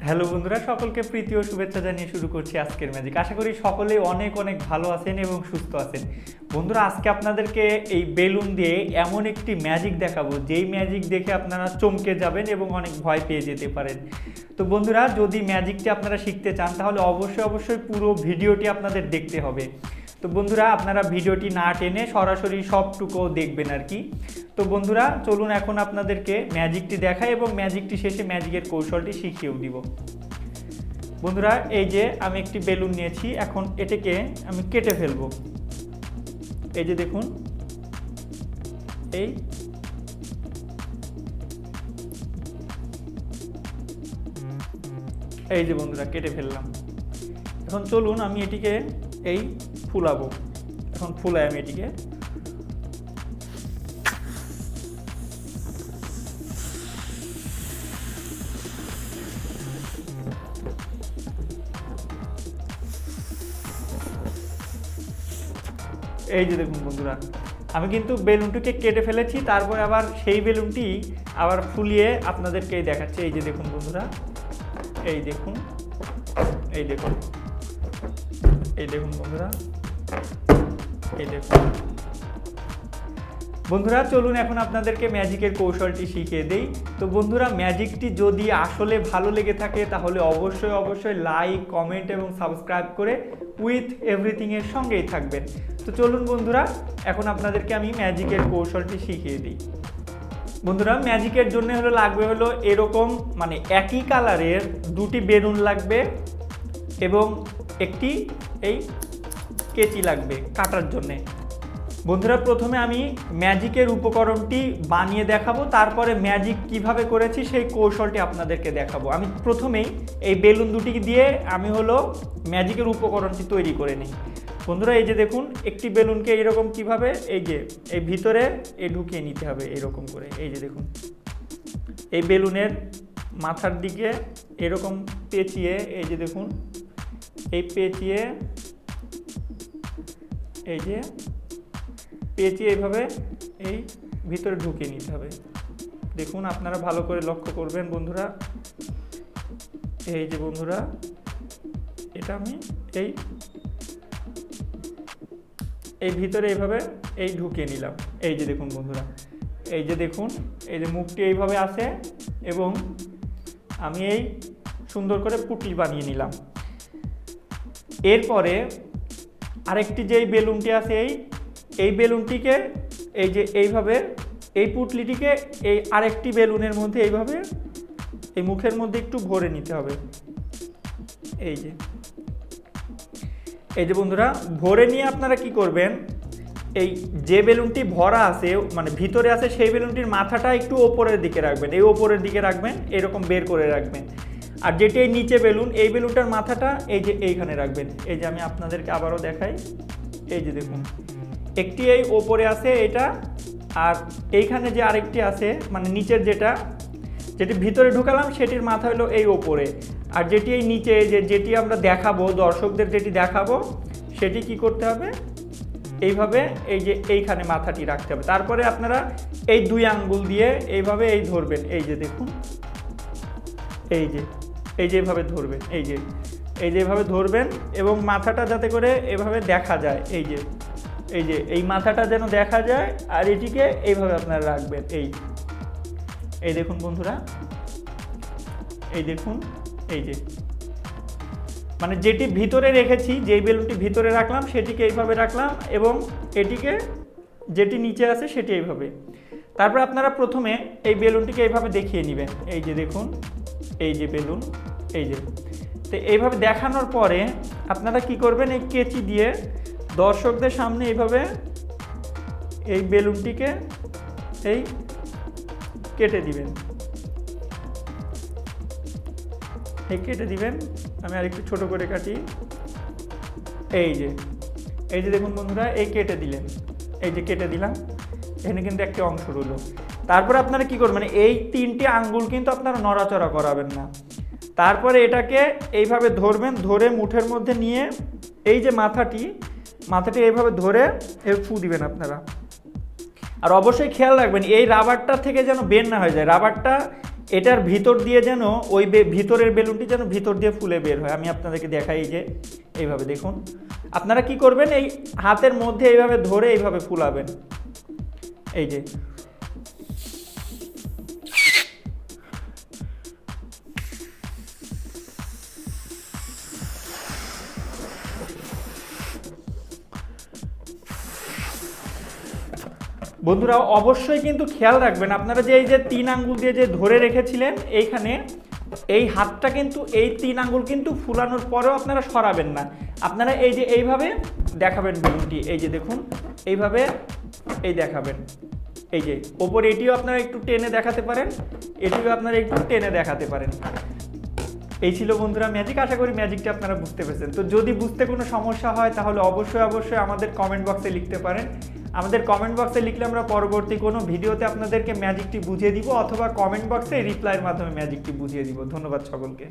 Hello বন্ধুরা, সকলকে প্রীতি ও শুভেচ্ছা জানিয়ে শুরু করছি আজকের ম্যাজিক। আশা করি সকলেই অনেক অনেক ভালো আছেন এবং সুস্থ আছেন। বন্ধুরা, আজকে আপনাদেরকে এই বেলুন দিয়ে এমন একটি ম্যাজিক দেখাবো, যেই ম্যাজিক দেখে আপনারা চমকে যাবেন এবং অনেক ভয় পেয়ে যেতে পারেন। তো বন্ধুরা, যদি ম্যাজিকটি আপনারা শিখতে চান তাহলে অবশ্যই পুরো ভিডিওটি আপনাদের দেখতে হবে। তো বন্ধুরা, আপনারা ভিডিওটি না টেনে সরাসরি সবটুকু দেখবেন আর কি। তো বন্ধুরা, চলুন এখন আপনাদেরকে ম্যাজিকটি দেখাই এবং ম্যাজিকটি শেষে ম্যাজিকের কৌশলটি শিখিয়েও দিব। বন্ধুরা, এই যে আমি একটি বেলুন নিয়েছি, এখন এটাকে আমি কেটে ফেলবো। এই যে দেখুন, এই এই যে বন্ধুরা কেটে ফেললাম। এখন চলুন আমি এটিকে এই ফুলাবো। এখন ফুলাই আমি এটিকে। এই যে দেখুন বন্ধুরা, আমি কিন্তু বেলুনটিকে কেটে ফেলেছি, তারপরে আবার সেই বেলুনটি আবার ফুলিয়ে আপনাদেরকে দেখাচ্ছি। এই যে দেখুন বন্ধুরা, এই দেখুন, এই দেখুন, এই দেখুন বন্ধুরা, এই দেখুন। বন্ধুরা, চলুন এখন আপনাদেরকে ম্যাজিকের কৌশলটি শিখিয়ে দেই। তো বন্ধুরা, ম্যাজিকটি যদি আসলে ভালো লেগে থাকে তাহলে অবশ্যই লাইক, কমেন্ট এবং সাবস্ক্রাইব করে উইথ এভরিথিংয়ের সঙ্গেই থাকবেন। তো চলুন বন্ধুরা, এখন আপনাদেরকে আমি ম্যাজিকের কৌশলটি শিখিয়ে দিই। বন্ধুরা, ম্যাজিকের জন্য লাগবে এরকম, মানে একই কালারের দুটি বেলুন লাগবে এবং একটি এই কেচি লাগবে কাটার জন্যে। বন্ধুরা, প্রথমে আমি ম্যাজিকের উপকরণটি বানিয়ে দেখাবো, তারপরে ম্যাজিক কিভাবে করেছি সেই কৌশলটি আপনাদেরকে দেখাবো। আমি প্রথমেই এই বেলুন দুটি দিয়ে আমি ম্যাজিকের উপকরণটি তৈরি করে নিই। বন্ধুরা, এই যে দেখুন, একটি বেলুনকে এইরকম কিভাবে এই যে এই ভিতরে ঢুকিয়ে নিতে হবে এরকম করে। এই যে দেখুন, এই বেলুনের মাথার দিকে এরকম পেঁচিয়ে, এই যে দেখুন, এই পেঁচিয়ে, এই যে পেঁচিয়ে এইভাবে এই ভিতরে ঢুকিয়ে নিতে হবে। দেখুন, আপনারা ভালো করে লক্ষ্য করবেন বন্ধুরা। এই যে বন্ধুরা, এটা আমি এই ভিতরে এইভাবে এই ঢুকিয়ে নিলাম। এই যে দেখুন বন্ধুরা, এই যে দেখুন, এই যে মুখটি এইভাবে আছে এবং আমি এই সুন্দর করে পুটলি বানিয়ে নিলাম। এরপরে আরেকটি যেই বেলুনটি আছে এই বেলুনটিকে এই যে এইভাবে এই পুটলিটিকে এই আরেকটি বেলুনের মধ্যে এইভাবে এই মুখের মধ্যে একটু ভরে নিতে হবে। এই যে বন্ধুরা, ভরে নিয়ে আপনারা কি করবেন, এই যে বেলুনটি ভরা আছে মানে ভিতরে আছে সেই বেলুনটির মাথাটা একটু ওপরের দিকে রাখবেন, এই ওপরের দিকে রাখবেন, এরকম বের করে রাখবেন। আর যেটি এই নিচে বেলুন, এই বেলুনটার মাথাটা এই যে এইখানে রাখবেন। এই যে আমি আপনাদেরকে আবারও দেখাই। এই যে দেখুন, একটি এই ওপরে আছে এটা, আর এইখানে যে আরেকটি আছে মানে নিচের যেটি ভিতরে ঢুকালাম সেটির মাথা হলো এই ওপরে, আর যেটি এই নিচে যেটি আমরা দেখাবো দর্শকদের, যেটি দেখাবো সেটি কি করতে হবে, এইভাবে এই যে এইখানে মাথাটি রাখতে হবে। তারপরে আপনারা এই দুই আঙ্গুল দিয়ে এইভাবে এই ধরবেন। এই যে দেখুন, এই যে এইভাবে ধরবেন, এই যে এইভাবে ধরবেন এবং মাথাটা যাতে করে এভাবে দেখা যায়। এই মাথাটা যেন দেখা যায়, আর এটিকে এইভাবে আপনারা রাখবেন। এই দেখুন বন্ধুরা, এই দেখুন, এই যে মানে যেটি ভিতরে রেখেছি, যেই বেলুনটি ভিতরে রাখলাম সেটিকে এইভাবে রাখলাম এবং এটিকে যেটি নিচে আছে সেটি এইভাবে। তারপর আপনারা প্রথমে এই বেলুনটিকে এইভাবে দেখিয়ে নেবেন। এই যে দেখুন, এই যে বেলুন, এই যে। তো এইভাবে দেখানোর পরে আপনারা কি করবেন, এই কেচি দিয়ে দর্শকদের সামনে এইভাবে এই বেলুনটিকে এই কেটে দিবেন, কেটে দিবেন। আমি আরেকটু ছোট করে কাটি। এই যে দেখুন বন্ধুরা, এই কেটে দিলেন, এই যে কেটে দিলাম, এখানে কিন্তু একটি অংশ রইল। তারপরে আপনারা কি করবেন, এই তিনটি আঙ্গুল কিন্তু আপনারা নড়াচড়া করাবেন না। তারপরে এটাকে এইভাবে ধরবেন, ধরে মুঠের মধ্যে নিয়ে এই যে মাথাটি এইভাবে ধরে ফু দিবেন আপনারা। আর অবশ্যই খেয়াল রাখবেন এই রাবারটা থেকে যেন বের না হয়ে যায়, রাবারটা এটার ভিতর দিয়ে যেন ওই ভিতরের বেলুনটি যেন ভিতর দিয়ে ফুলে বের হয়। আমি আপনাদেরকে দেখাই যে এইভাবে দেখুন। আপনারা কি করবেন, এই হাতের মধ্যে এইভাবে ধরে এইভাবে ফুলাবেন, এই যে। বন্ধুরা অবশ্যই কিন্তু খেয়াল রাখবেন, আপনারা যে এই যে 3 আঙ্গুল দিয়ে যে ধরে রেখেছিলেন এইখানে, এই হাতটা কিন্তু এই 3 আঙ্গুল কিন্তু ফুলানোর পরেও আপনারা সরাবেন না। আপনারা এই যে এইভাবে দেখাবেন বেলুনটি, এই যে দেখুন এইভাবে এই দেখাবেন, এই যে ওপরে এটিও আপনারা একটু টেনে দেখাতে পারেন, এটিও আপনারা একটু টেনে দেখাতে পারেন। এই ছিল বন্ধুরা ম্যাজিক। আশা করি ম্যাজিকটা আপনারা বুঝতে পেরেছেন। তো যদি বুঝতে কোনো সমস্যা হয় তাহলে অবশ্যই আমাদের কমেন্ট বক্সে লিখতে পারেন। আমাদের কমেন্ট বক্সে লিখলে আমরা পরবর্তী কোনো ভিডিওতে আপনাদেরকে ম্যাজিকটি বুঝিয়ে দিব, অথবা কমেন্ট বক্সে রিপ্লাইয়ের মাধ্যমে ম্যাজিকটি বুঝিয়ে দিব। ধন্যবাদ সকলকে।